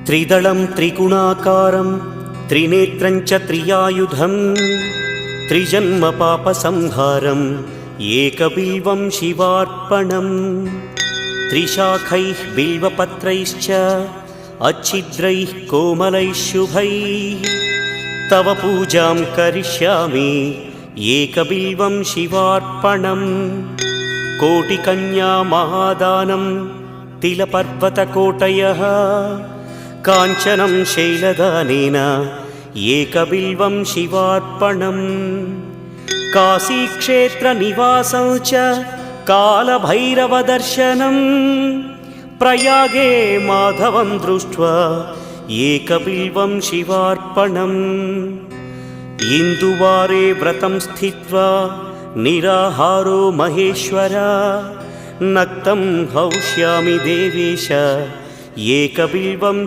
त्रिदलं त्रिगुणाकारं त्रिनेत्रं च त्रियायुधं त्रिजन्मपापसंहारम् एकबिल्वं शिवार्पणम् त्रिशाखैः बिल्वपत्रैश्च अच्छिद्रैः कोमलैः शुभैः तव पूजां करिष्यामि एकबिल्वं शिवार्पणम् कोटिकन्या महादानं तिलपर्वतकोटयः काञ्चनं शैलदानेन एकबिल्वं शिवार्पणम् काशीक्षेत्रनिवासं च कालभैरवदर्शनं प्रयागे माधवं दृष्ट्वा एकबिल्वं शिवार्पणम् इन्दुवारे व्रतं स्थित्वा निराहारो महेश्वर नक्तं हौष्यामि देवेश एकबिल्वं